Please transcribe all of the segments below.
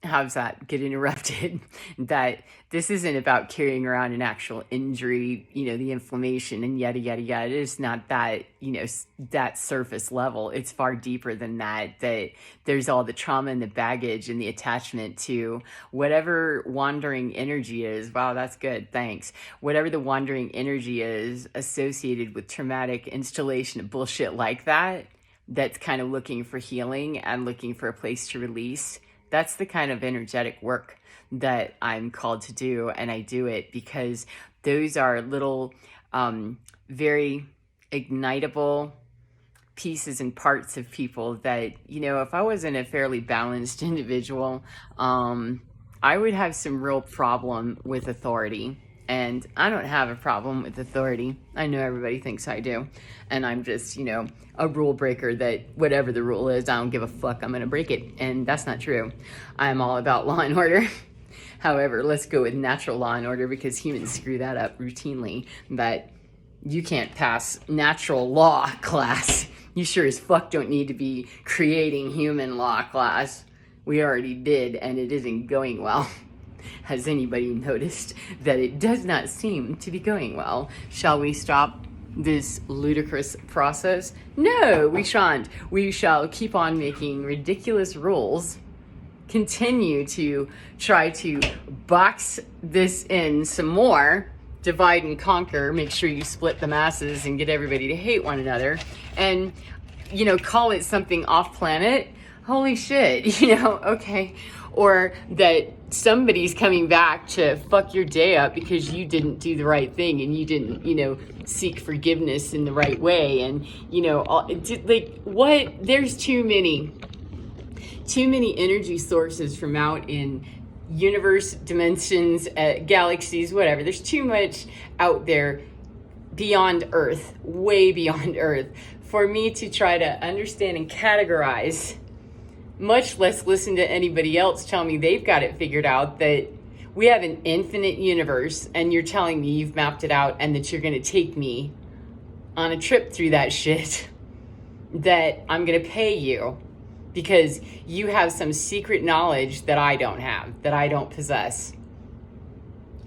how's that get interrupted? That this isn't about carrying around an actual injury, the inflammation and yada, yada, yada. It is not that, that surface level. It's far deeper than that, that there's all the trauma and the baggage and the attachment to whatever wandering energy is. Wow, that's good. Thanks. Whatever the wandering energy is associated with traumatic installation of bullshit like that, that's kind of looking for healing and looking for a place to release. That's the kind of energetic work that I'm called to do, and I do it because those are little, very ignitable pieces and parts of people that, if I wasn't a fairly balanced individual, I would have some real problem with authority. And I don't have a problem with authority. I know everybody thinks I do. And I'm just, a rule breaker that whatever the rule is, I don't give a fuck, I'm gonna break it. And that's not true. I'm all about law and order. However, let's go with natural law and order because humans screw that up routinely. But you can't pass natural law class. You sure as fuck don't need to be creating human law class. We already did, and it isn't going well. Has anybody noticed that it does not seem to be going well? Shall we stop this ludicrous process? No, we shan't. We shall keep on making ridiculous rules, continue to try to box this in some more, divide and conquer, make sure you split the masses and get everybody to hate one another, and, call it something off planet. Holy shit, okay. Or that somebody's coming back to fuck your day up because you didn't do the right thing and you didn't, seek forgiveness in the right way. And, what? There's too many energy sources from out in universe, dimensions, galaxies, whatever. There's too much out there beyond Earth, way beyond Earth, for me to try to understand and categorize, much less listen to anybody else tell me they've got it figured out, that we have an infinite universe and you're telling me you've mapped it out and that you're going to take me on a trip through that shit, that I'm going to pay you because you have some secret knowledge that I don't have, that I don't possess.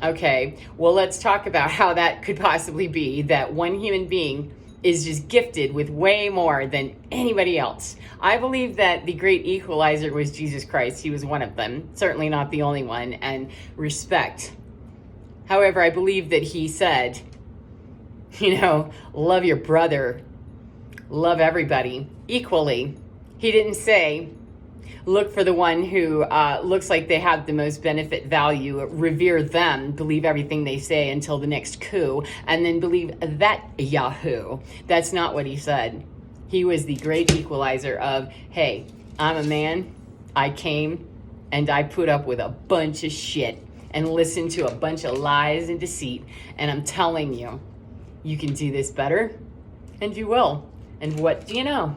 Okay, well, let's talk about how that could possibly be, that one human being is just gifted with way more than anybody else. I believe that the great equalizer was Jesus Christ. He was one of them, certainly not the only one, and respect. However, I believe that he said, love your brother, love everybody equally. He didn't say, look for the one who looks like they have the most benefit value, revere them, believe everything they say until the next coup, and then believe that Yahoo. That's not what he said. He was the great equalizer of, hey, I'm a man, I came, and I put up with a bunch of shit and listened to a bunch of lies and deceit, and I'm telling you, you can do this better, and you will. And what do you know?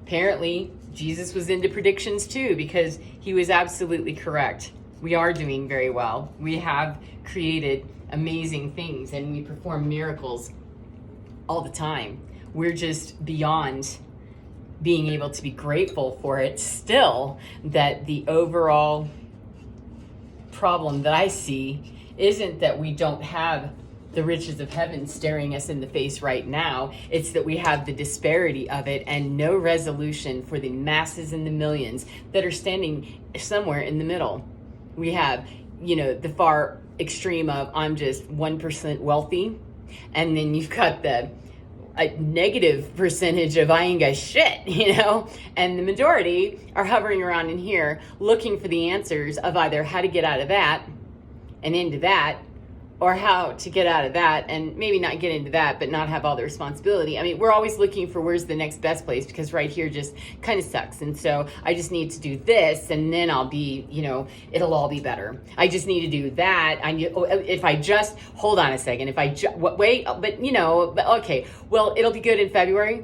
Apparently, Jesus was into predictions too, because he was absolutely correct. We are doing very well. We have created amazing things and we perform miracles all the time. We're just beyond being able to be grateful for it still, that the overall problem that I see isn't that we don't have the riches of heaven staring us in the face right now. It's that we have the disparity of it and no resolution for the masses and the millions that are standing somewhere in the middle. We have, the far extreme of I'm just 1% wealthy, and then you've got the negative percentage of I ain't got shit, and the majority are hovering around in here looking for the answers of either how to get out of that and into that, or how to get out of that and maybe not get into that, but not have all the responsibility. I mean, we're always looking for where's the next best place, because right here just kind of sucks. And so I just need to do this and then I'll be, it'll all be better. I just need to do that. If I just, hold on a second. If I wait, but okay, well, it'll be good in February.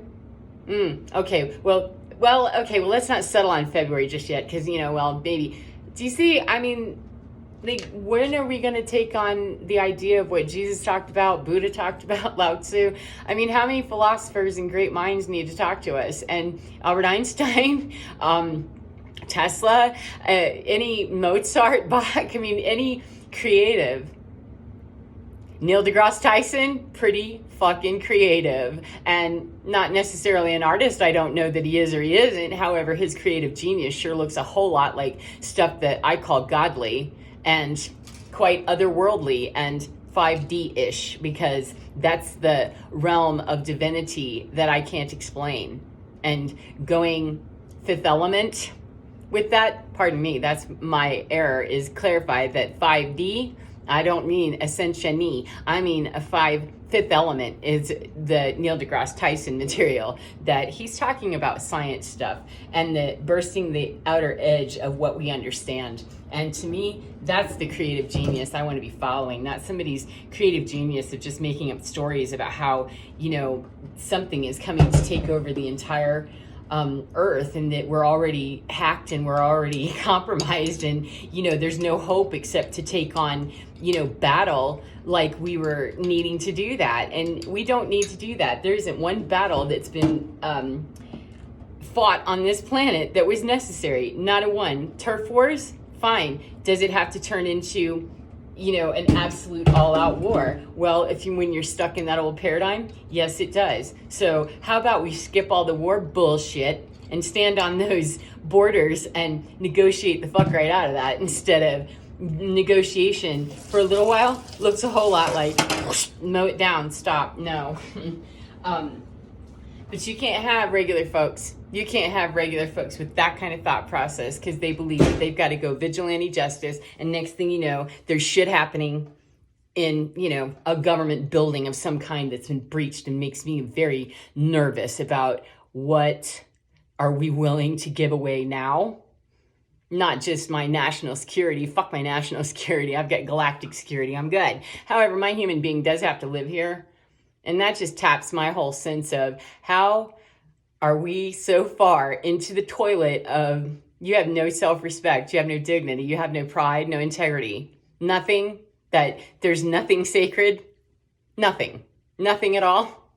Okay. Well, let's not settle on February just yet. Cause maybe, do you see, when are we going to take on the idea of what Jesus talked about, Buddha talked about, Lao Tzu? How many philosophers and great minds need to talk to us? And Albert Einstein, Tesla, any Mozart, Bach, I mean, any creative. Neil deGrasse Tyson, pretty fucking creative, and not necessarily an artist. I don't know that he is or he isn't. However, his creative genius sure looks a whole lot like stuff that I call godly and quite otherworldly and 5D-ish, because that's the realm of divinity that I can't explain. And going Fifth Element with that, pardon me, that's my error, is clarify that 5D, I don't mean ascensiony. I mean fifth element is the Neil deGrasse Tyson material that he's talking about, science stuff and the bursting the outer edge of what we understand. And to me, that's the creative genius I want to be following, not somebody's creative genius of just making up stories about how, something is coming to take over the entire earth, and that we're already hacked and we're already compromised, and there's no hope except to take on battle, like we were needing to do that. And we don't need to do that. There isn't one battle that's been fought on this planet that was necessary. Not a one. Turf wars, fine. Does it have to turn into an absolute all-out war? Well, when you're stuck in that old paradigm, yes, it does. So how about we skip all the war bullshit and stand on those borders and negotiate the fuck right out of that, instead of negotiation for a little while looks a whole lot like mow it down, stop. No. But you can't have regular folks. You can't have regular folks with that kind of thought process, because they believe that they've got to go vigilante justice. And next thing you know, there's shit happening in, a government building of some kind that's been breached, and makes me very nervous about what are we willing to give away now. Not just my national security. Fuck my national security. I've got galactic security. I'm good. However, my human being does have to live here. And that just taps my whole sense of how are we so far into the toilet of you have no self-respect, you have no dignity, you have no pride, no integrity, nothing, that there's nothing sacred, nothing at all.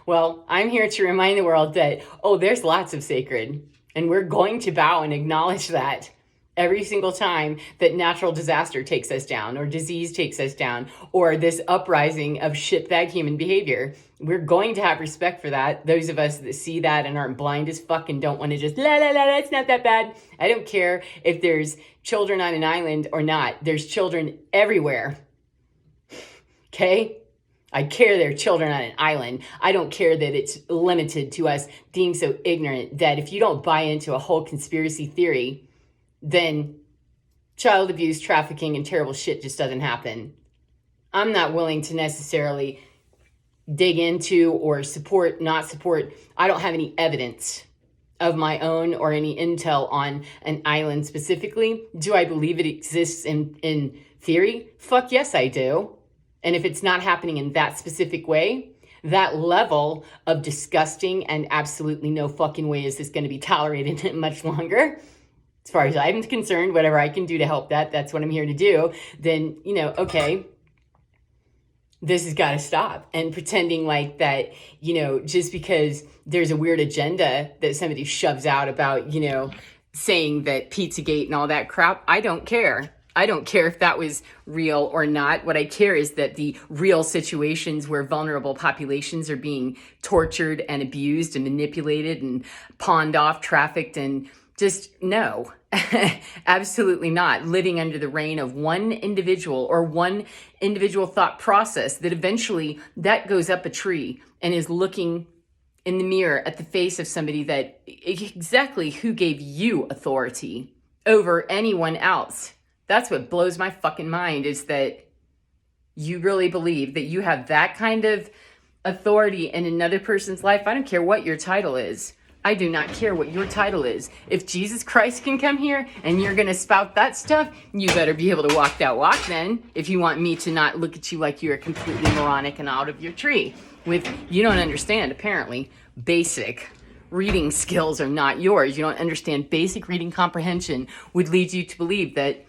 Well, I'm here to remind the world that, there's lots of sacred, and we're going to bow and acknowledge that every single time that natural disaster takes us down, or disease takes us down, or this uprising of shitbag human behavior. We're going to have respect for that. Those of us that see that and aren't blind as fuck and don't want to just, it's not that bad. I don't care if there's children on an island or not. There's children everywhere. Okay? I care there are children on an island. I don't care that it's limited to us being so ignorant that if you don't buy into a whole conspiracy theory, then child abuse, trafficking, and terrible shit just doesn't happen. I'm not willing to necessarily dig into or support, not support. I don't have any evidence of my own or any intel on an island specifically. Do I believe it exists in theory? Fuck yes, I do. And if it's not happening in that specific way, that level of disgusting and absolutely no fucking way is this going to be tolerated much longer. As far as I'm concerned, whatever I can do to help that's what I'm here to do. Then, okay, this has got to stop. And pretending like that, just because there's a weird agenda that somebody shoves out about, saying that Pizzagate and all that crap, I don't care. I don't care if that was real or not. What I care is that the real situations where vulnerable populations are being tortured and abused and manipulated and pawned off, trafficked, and just no, absolutely not. Living under the reign of one individual or one individual thought process that eventually that goes up a tree and is looking in the mirror at the face of somebody that exactly who gave you authority over anyone else. That's what blows my fucking mind, is that you really believe that you have that kind of authority in another person's life. I don't care what your title is. I do not care what your title is. If Jesus Christ can come here and you're going to spout that stuff, you better be able to walk that walk then, if you want me to not look at you like you're completely moronic and out of your tree. You don't understand, apparently, basic reading skills are not yours. You don't understand basic reading comprehension would lead you to believe that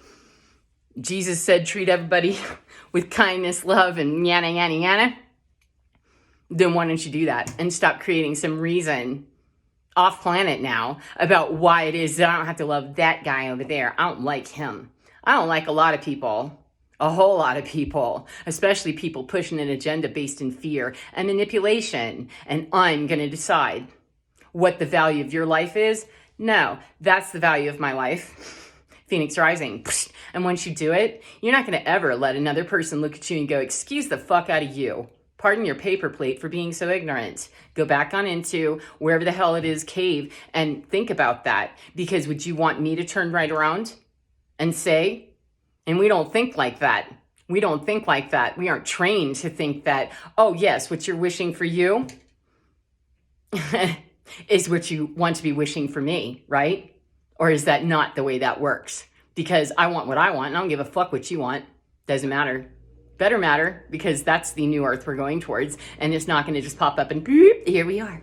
Jesus said treat everybody with kindness, love, and yana, yana, yana. Then why don't you do that and stop creating some reason off planet now about why it is that I don't have to love that guy over there. I don't like him. I don't like a lot of people. A whole lot of people, especially people pushing an agenda based in fear and manipulation. And I'm going to decide what the value of your life is. No, that's the value of my life. Phoenix rising. And once you do it, you're not going to ever let another person look at you and go, excuse the fuck out of you. Pardon your paper plate for being so ignorant. Go back on into wherever the hell it is, cave, and think about that. Because would you want me to turn right around and say, and we don't think like that. We don't think like that. We aren't trained to think that, oh yes, what you're wishing for you is what you want to be wishing for me, right? Or is that not the way that works? Because I want what I want and I don't give a fuck what you want. Doesn't matter. Better matter, because that's the new earth we're going towards, and it's not going to just pop up and boop, here we are.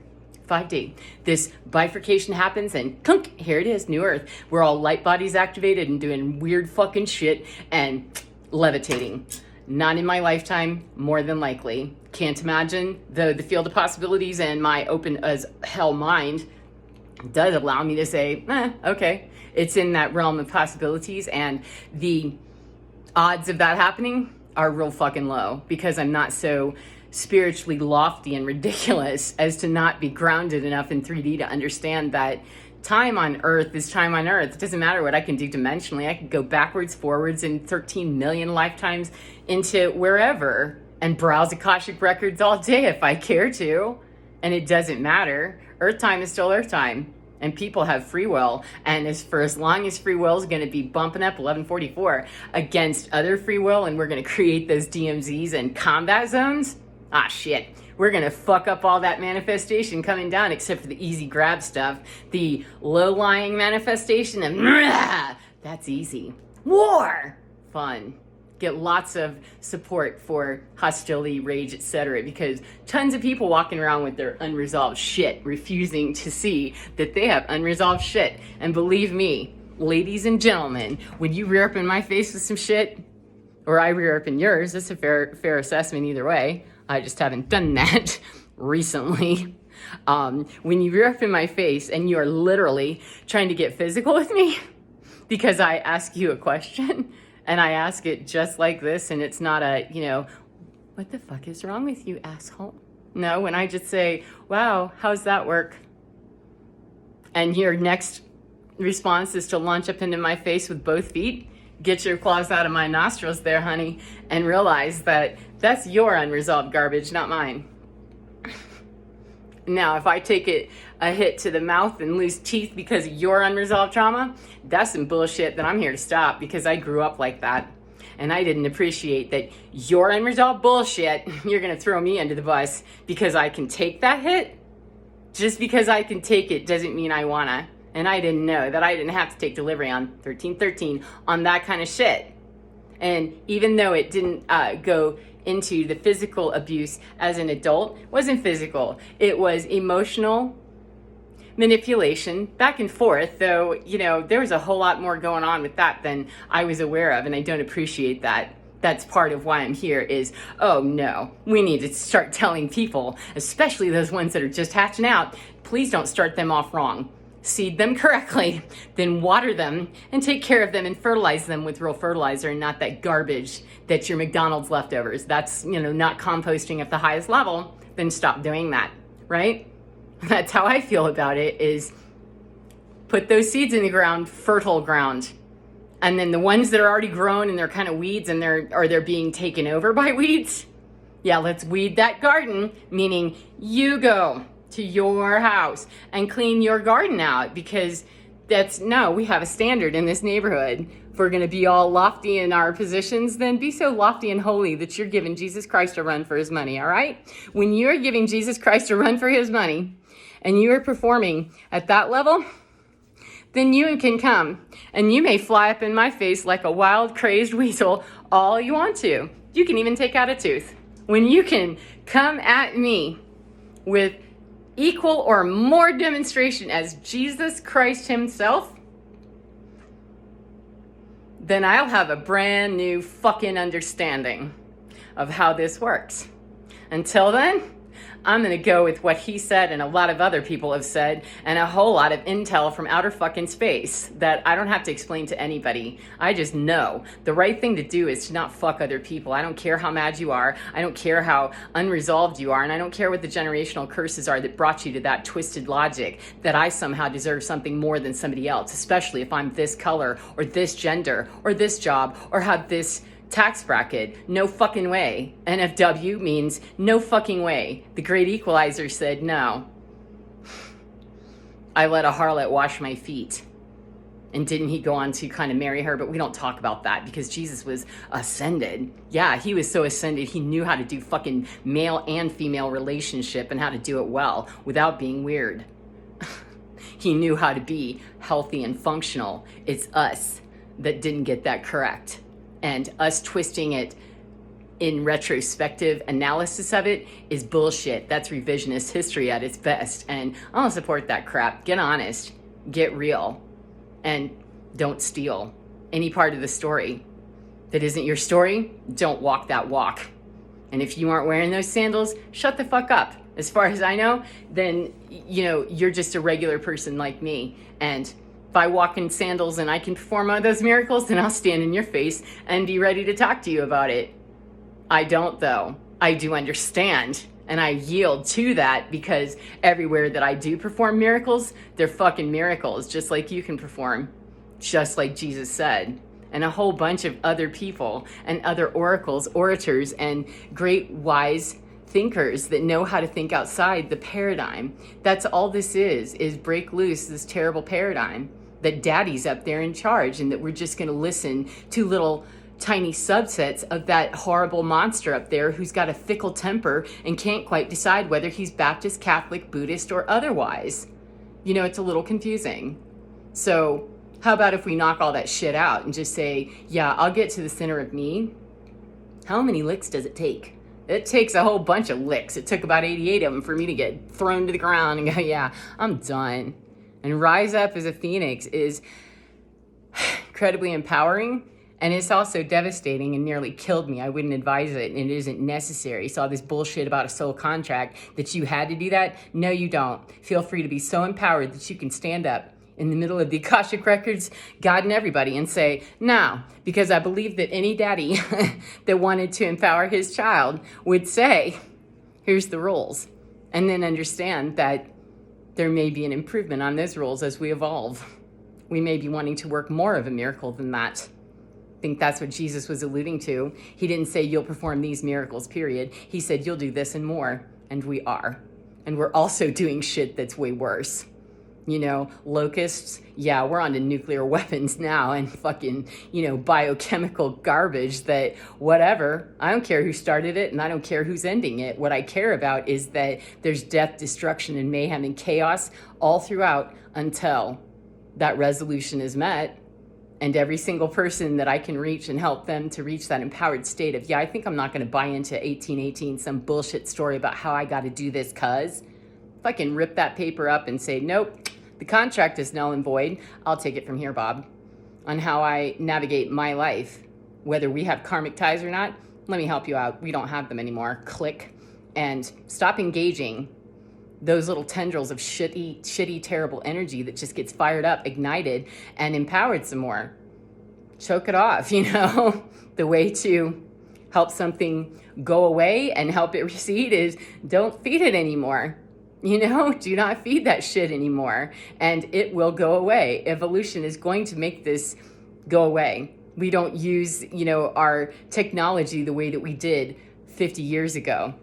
5D. This bifurcation happens and clunk, here it is, new earth. We're all light bodies activated and doing weird fucking shit and levitating. Not in my lifetime, more than likely. Can't imagine. The field of possibilities and my open as hell mind does allow me to say, okay, it's in that realm of possibilities, and the odds of that happening are real fucking low, because I'm not so spiritually lofty and ridiculous as to not be grounded enough in 3D to understand that time on earth is time on earth. It doesn't matter what I can do dimensionally. I can go backwards, forwards in 13 million lifetimes into wherever and browse Akashic records all day if I care to. And it doesn't matter. Earth time is still Earth time. And people have free will. And as long as free will is going to be bumping up 1144 against other free will, and we're going to create those DMZs and combat zones, shit. We're going to fuck up all that manifestation coming down, except for the easy grab stuff. The low-lying manifestation, and that's easy. War! Fun. Get lots of support for hostility, rage, etc. Because tons of people walking around with their unresolved shit, refusing to see that they have unresolved shit. And believe me, ladies and gentlemen, when you rear up in my face with some shit, or I rear up in yours, that's a fair assessment either way. I just haven't done that recently. When you rear up in my face and you are literally trying to get physical with me because I ask you a question, and I ask it just like this, and it's not a, what the fuck is wrong with you, asshole? No, when I just say, wow, how's that work? And your next response is to launch up into my face with both feet, get your claws out of my nostrils there, honey, and realize that that's your unresolved garbage, not mine. Now, if I take a hit to the mouth and lose teeth because of your unresolved trauma, that's some bullshit that I'm here to stop, because I grew up like that. And I didn't appreciate that your unresolved bullshit, you're going to throw me under the bus because I can take that hit. Just because I can take it doesn't mean I want to. And I didn't know that I didn't have to take delivery on 1313 on that kind of shit. And even though it didn't go into the physical abuse as an adult, it wasn't physical. It was emotional manipulation back and forth, though, there was a whole lot more going on with that than I was aware of, and I don't appreciate that. That's part of why I'm here is, oh no, we need to start telling people, especially those ones that are just hatching out, please don't start them off wrong. Seed them correctly, then water them and take care of them and fertilize them with real fertilizer and not that garbage that's your McDonald's leftovers. That's, not composting at the highest level. Then stop doing that, right? That's how I feel about it, is put those seeds in the ground, fertile ground. And then the ones that are already grown and they're kind of weeds and they're being taken over by weeds. Yeah, let's weed that garden, meaning you go to your house and clean your garden out, because we have a standard in this neighborhood. If we're going to be all lofty in our positions, then be so lofty and holy that you're giving Jesus Christ a run for his money, all right? When you're giving Jesus Christ a run for his money and you are performing at that level, then you can come and you may fly up in my face like a wild, crazed weasel all you want to. You can even take out a tooth. When you can come at me with equal or more demonstration as Jesus Christ himself, then I'll have a brand new fucking understanding of how this works. Until then, I'm going to go with what he said and a lot of other people have said and a whole lot of intel from outer fucking space that I don't have to explain to anybody. I just know the right thing to do is to not fuck other people. I don't care how mad you are. I don't care how unresolved you are. And I don't care what the generational curses are that brought you to that twisted logic that I somehow deserve something more than somebody else, especially if I'm this color or this gender or this job or have this tax bracket. No fucking way. NFW means no fucking way. The great equalizer said no. I let a harlot wash my feet. And didn't he go on to kind of marry her? But we don't talk about that because Jesus was ascended. Yeah, he was so ascended, he knew how to do fucking male and female relationship and how to do it well without being weird. He knew how to be healthy and functional. It's us that didn't get that correct. And us twisting it in retrospective analysis of it is bullshit. That's revisionist history at its best. And I don't support that crap. Get honest, get real, and don't steal any part of the story that isn't your story. Don't walk that walk. And if you aren't wearing those sandals, shut the fuck up. As far as I know, then, you're just a regular person like me. And if I walk in sandals and I can perform all those miracles, then I'll stand in your face and be ready to talk to you about it. I don't, though. I do understand. And I yield to that because everywhere that I do perform miracles, they're fucking miracles, just like you can perform, just like Jesus said. And a whole bunch of other people and other oracles, orators, and great wise thinkers that know how to think outside the paradigm. That's all this is break loose this terrible paradigm that daddy's up there in charge and that we're just going to listen to little tiny subsets of that horrible monster up there who's got a fickle temper and can't quite decide whether he's Baptist, Catholic, Buddhist, or otherwise. It's a little confusing. So how about if we knock all that shit out and just say, yeah, I'll get to the center of me. How many licks does it take? It takes a whole bunch of licks. It took about 88 of them for me to get thrown to the ground and go, yeah, I'm done. And rise up as a phoenix is incredibly empowering. And it's also devastating and nearly killed me. I wouldn't advise it, and it isn't necessary. So all this bullshit about a soul contract that you had to do that. No, you don't. Feel free to be so empowered that you can stand up in the middle of the Akashic Records, God and everybody, and say, now, because I believe that any daddy that wanted to empower his child would say, here's the rules. And then understand that there may be an improvement on those rules as we evolve. We may be wanting to work more of a miracle than that. I think that's what Jesus was alluding to. He didn't say you'll perform these miracles, period. He said you'll do this and more. And we are. And we're also doing shit that's way worse. Locusts, yeah, we're on to nuclear weapons now and fucking, biochemical garbage that whatever. I don't care who started it and I don't care who's ending it. What I care about is that there's death, destruction, and mayhem and chaos all throughout until that resolution is met. And every single person that I can reach and help them to reach that empowered state of, yeah, I think I'm not going to buy into 1818, some bullshit story about how I got to do this cuz. If I can rip that paper up and say, nope, the contract is null and void, I'll take it from here, Bob, on how I navigate my life. Whether we have karmic ties or not, let me help you out. We don't have them anymore. Click. And stop engaging those little tendrils of shitty, terrible energy that just gets fired up, ignited, and empowered some more. Choke it off, The way to help something go away and help it recede is don't feed it anymore. Do not feed that shit anymore, and it will go away. Evolution is going to make this go away. We don't use, our technology the way that we did 50 years ago.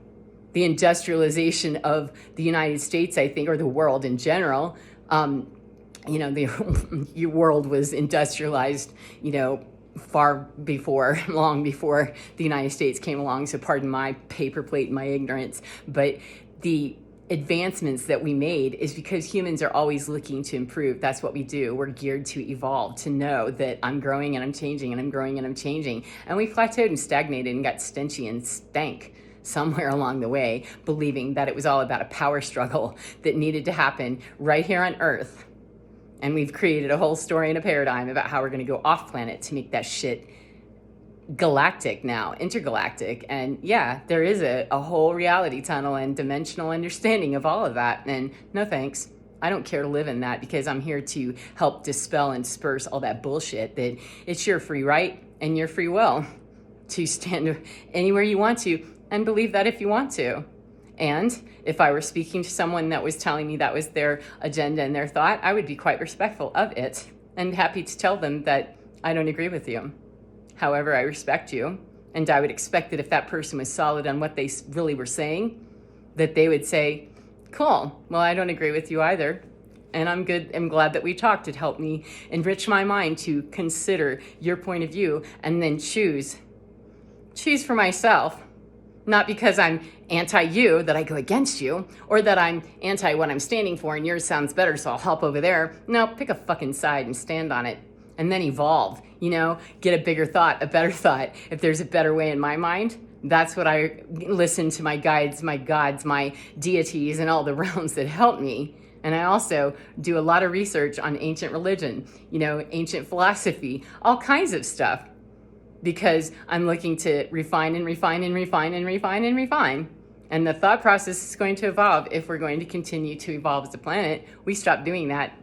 The industrialization of the United States, I think, or the world in general, the world was industrialized, long before the United States came along. So pardon my paper plate and my ignorance, but the advancements that we made is because humans are always looking to improve. That's what we do. We're geared to evolve, to know that I'm growing and I'm changing and I'm growing and I'm changing. And we plateaued and stagnated and got stenchy and stank somewhere along the way, believing that it was all about a power struggle that needed to happen right here on Earth. And we've created a whole story and a paradigm about how we're going to go off planet to make that shit galactic now, intergalactic. And yeah, there is a whole reality tunnel and dimensional understanding of all of that. And no thanks. I don't care to live in that, because I'm here to help dispel and disperse all that bullshit that it's your free right and your free will to stand anywhere you want to and believe that if you want to. And if I were speaking to someone that was telling me that was their agenda and their thought, I would be quite respectful of it and happy to tell them that I don't agree with you. However, I respect you, and I would expect that if that person was solid on what they really were saying, that they would say, cool, well, I don't agree with you either, and I'm good. I'm glad that we talked. It helped me enrich my mind to consider your point of view and then choose for myself. Not because I'm anti-you, that I go against you, or that I'm anti what I'm standing for and yours sounds better, so I'll hop over there. No, pick a fucking side and stand on it. And then evolve, get a bigger thought, a better thought. If there's a better way in my mind, that's what I listen to my guides, my gods, my deities, and all the realms that help me. And I also do a lot of research on ancient religion, ancient philosophy, all kinds of stuff, because I'm looking to refine and refine and refine and refine and refine. And the thought process is going to evolve if we're going to continue to evolve as a planet. We stop doing that.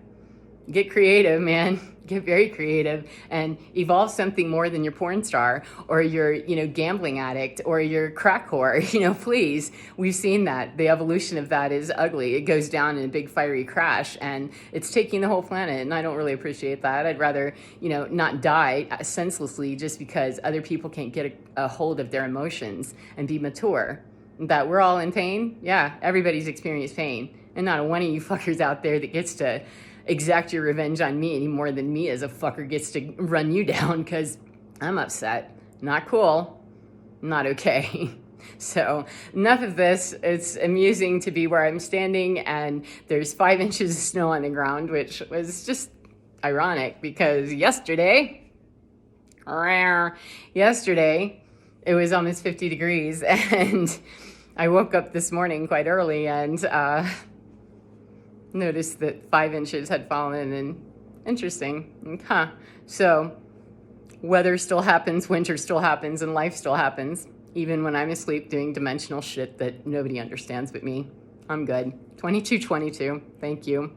Get creative, man. Get very creative and evolve something more than your porn star or your, gambling addict or your crack whore. Please. We've seen that. The evolution of that is ugly. It goes down in a big fiery crash, and it's taking the whole planet. And I don't really appreciate that. I'd rather, not die senselessly just because other people can't get a hold of their emotions and be mature. That we're all in pain. Yeah, everybody's experienced pain. And not one of you fuckers out there that gets to exact your revenge on me any more than me as a fucker gets to run you down, because I'm upset. Not cool. Not okay. So enough of this. It's amusing to be where I'm standing, and there's 5 inches of snow on the ground, which was just ironic because yesterday it was almost 50 degrees, and I woke up this morning quite early and noticed that 5 inches had fallen, and interesting. So weather still happens, winter still happens, and life still happens, even when I'm asleep doing dimensional shit that nobody understands but me. I'm good. 2222. Thank you.